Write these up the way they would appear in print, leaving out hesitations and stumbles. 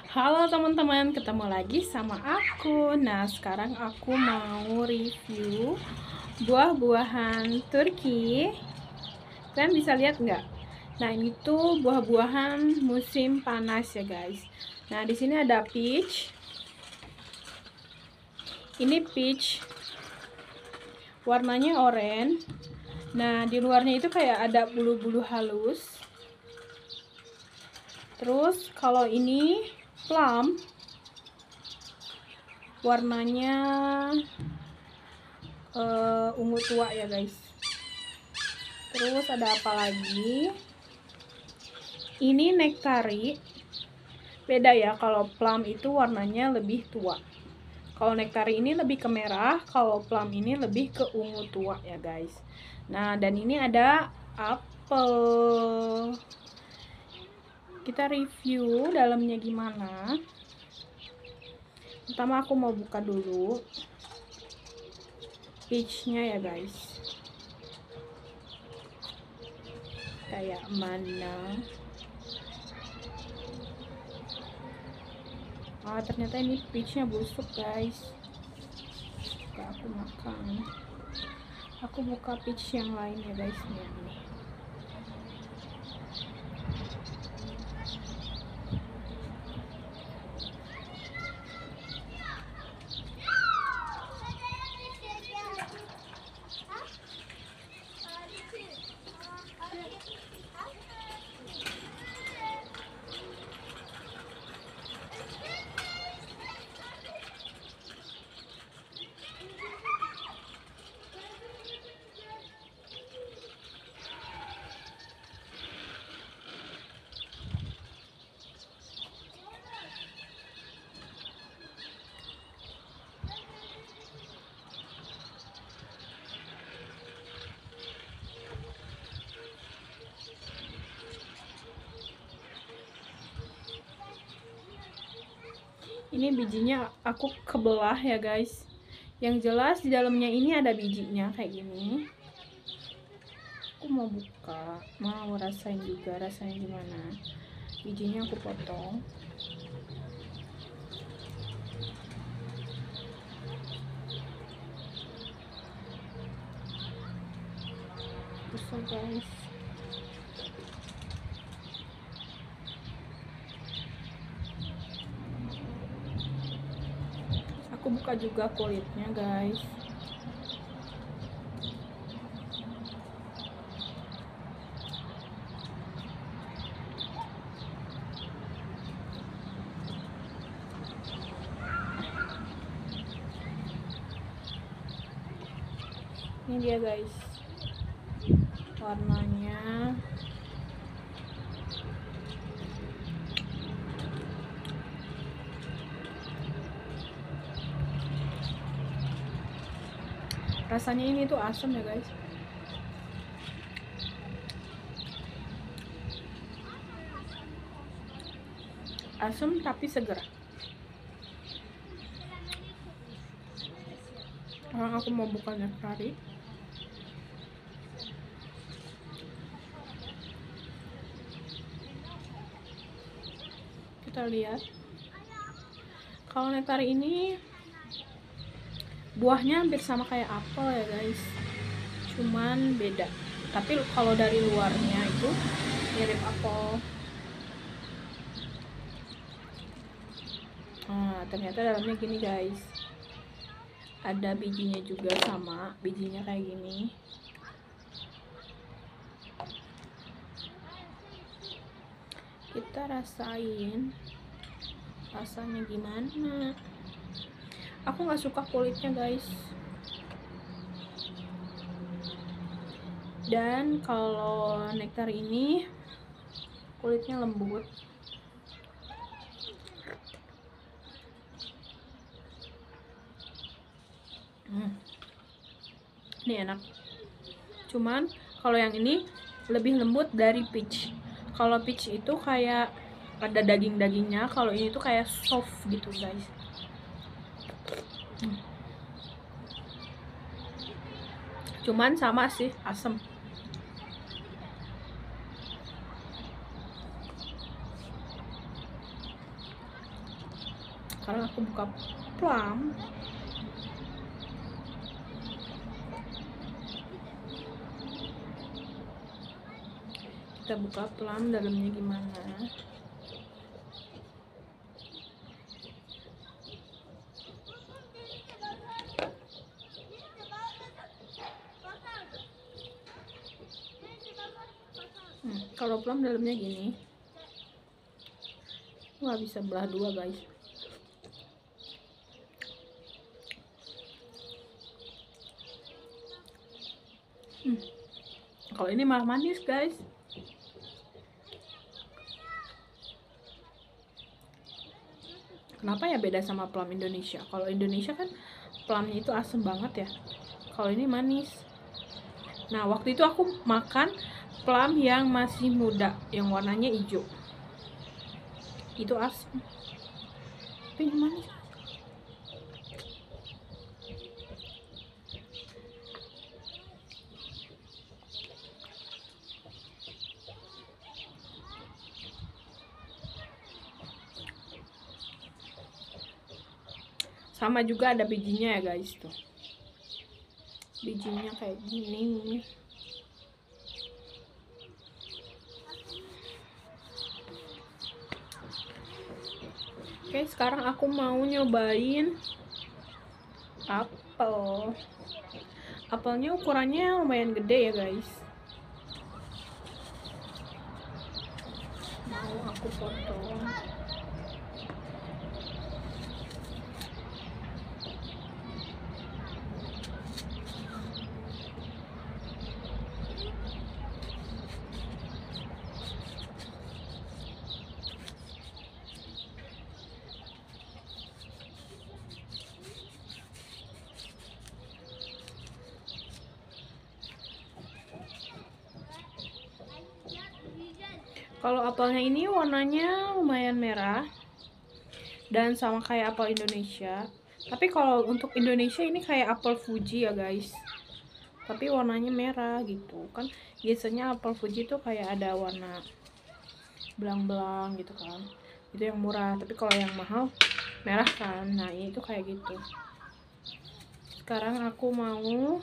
Halo teman-teman, ketemu lagi sama aku. Nah, sekarang aku mau review buah-buahan Turki. Kalian bisa lihat nggak? Nah, ini tuh buah-buahan musim panas ya, guys. Nah, di sini ada peach. Ini peach, warnanya oranye. Nah, di luarnya itu kayak ada bulu-bulu halus. Terus, kalau ini plum, warnanya ungu tua ya guys. Terus ada apa lagi? Ini nektari. Beda ya, kalau plum itu warnanya lebih tua. Kalau nektari ini lebih ke merah, kalau plum ini lebih ke ungu tua ya guys. Nah, dan ini ada apel. Kita review dalamnya gimana. Pertama aku mau buka dulu peachnya ya guys. Kayak mana? Ternyata ini peachnya busuk guys. Gak aku makan. Aku buka peach yang lain ya guys. Nih. Ini bijinya aku kebelah ya guys. Yang jelas di dalamnya ini ada bijinya kayak gini. Aku mau buka, mau rasain juga rasanya gimana. Bijinya aku potong. Besar guys. Aku buka juga kulitnya guys. Ini dia guys, warnanya. Rasanya ini tuh asam ya guys. Asam tapi segar. Sekarang aku mau buka nektari. Kita lihat. Kalau nektari ini buahnya hampir sama kayak apel ya guys, cuman beda. Tapi kalau dari luarnya itu mirip apel. Ternyata dalamnya gini guys, ada bijinya juga, sama bijinya kayak gini. Kita rasain rasanya gimana. Aku nggak suka kulitnya guys. Dan kalau nektar ini kulitnya lembut. Ini enak. Cuman kalau yang ini lebih lembut dari peach. Kalau peach itu kayak ada daging-dagingnya, kalau ini tuh kayak soft gitu guys. Cuman sama sih, asem. sekarang aku buka plum. Kita buka plum dalamnya gimana. Kalau plum dalamnya gini, nggak bisa belah dua guys. Kalau ini malah manis guys. Kenapa ya beda sama plum Indonesia? Kalau Indonesia kan plumnya itu asam banget ya. Kalau ini manis. Nah, waktu itu aku makan plum yang masih muda, yang warnanya hijau. Itu asam. Tapi ini manis. Sama juga ada bijinya ya guys tuh. Bijinya kayak gini. Oke, sekarang aku mau nyobain apel. Apelnya ukurannya lumayan gede ya guys. Mau aku potong. Kalau apelnya ini warnanya lumayan merah dan sama kayak apel Indonesia. Tapi kalau untuk Indonesia ini kayak apel Fuji ya guys. Tapi warnanya merah gitu kan. Biasanya apel Fuji itu kayak ada warna belang-belang gitu kan. Itu yang murah. Tapi kalau yang mahal merah kan. Nah, ini tuh kayak gitu. Sekarang aku mau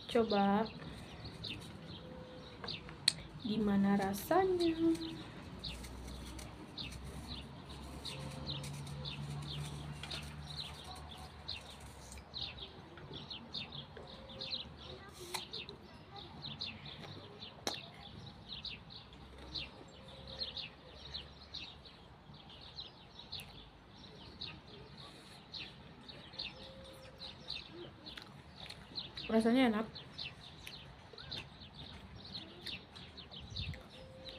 coba gimana rasanya. Rasanya enak.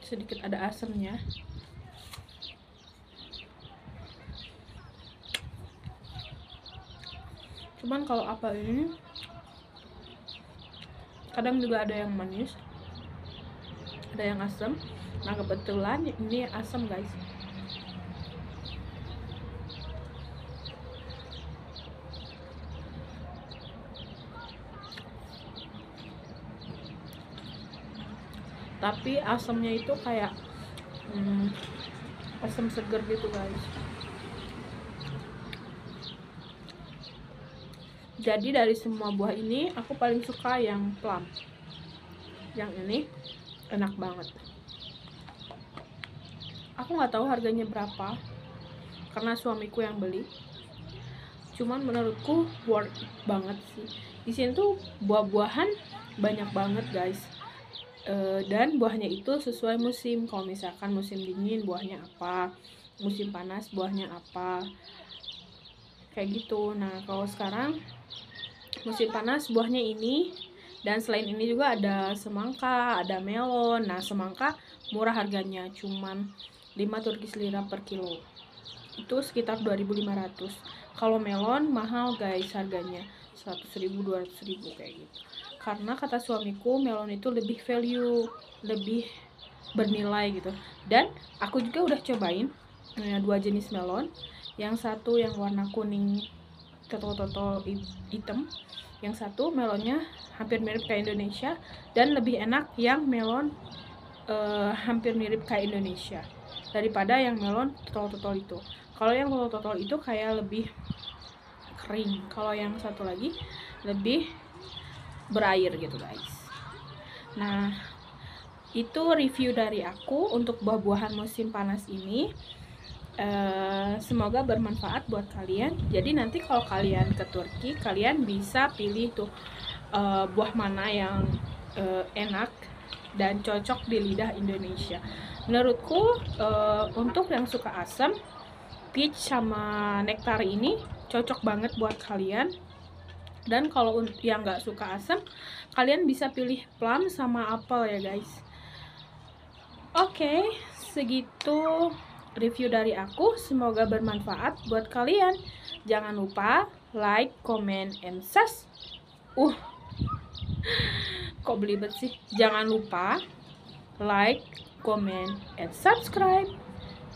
Sedikit ada asamnya. Cuman kalau apel ini kadang juga ada yang manis, ada yang asam. Nah, kebetulan ini asam guys. Tapi asamnya itu kayak asam seger gitu guys. Jadi dari semua buah ini aku paling suka yang plum. Yang ini enak banget. Aku nggak tahu harganya berapa karena suamiku yang beli. Cuman menurutku worth banget sih. Di sini tuh buah-buahan banyak banget guys. Dan buahnya itu sesuai musim. Kalau misalkan musim dingin buahnya apa, musim panas buahnya apa, kayak gitu. Nah, kalau sekarang musim panas buahnya ini, dan selain ini juga ada semangka, ada melon. Nah, semangka murah harganya, cuman 5 Turkish lira per kilo, itu sekitar 2.500. Kalau melon mahal guys harganya, 100.000 200.000 kayak gitu. Karena kata suamiku melon itu lebih value, lebih bernilai gitu. Dan aku juga udah cobain dua jenis melon. Yang satu yang warna kuning totol-totol hitam, yang satu melonnya hampir mirip kayak Indonesia, dan lebih enak yang melon hampir mirip kayak Indonesia. daripada yang melon totol-totol itu. Kalau yang totol-totol itu kayak lebih kering, kalau yang satu lagi lebih berair gitu guys. Nah, itu review dari aku untuk buah-buahan musim panas ini. Semoga bermanfaat buat kalian. Jadi nanti kalau kalian ke Turki, kalian bisa pilih tuh buah mana yang enak dan cocok di lidah Indonesia. Menurutku untuk yang suka asam, peach sama nektar ini cocok banget buat kalian. Dan kalau yang nggak suka asam, kalian bisa pilih plum sama apel ya guys. Oke, segitu review dari aku. Semoga bermanfaat buat kalian. Jangan lupa like, comment, and kok belibet sih? Jangan lupa like, comment, and subscribe.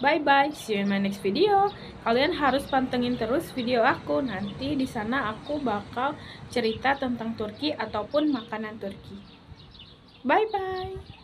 Bye-bye, see you in my next video. Kalian harus pantengin terus video aku. Nanti di sana aku bakal cerita tentang Turki ataupun makanan Turki. Bye-bye.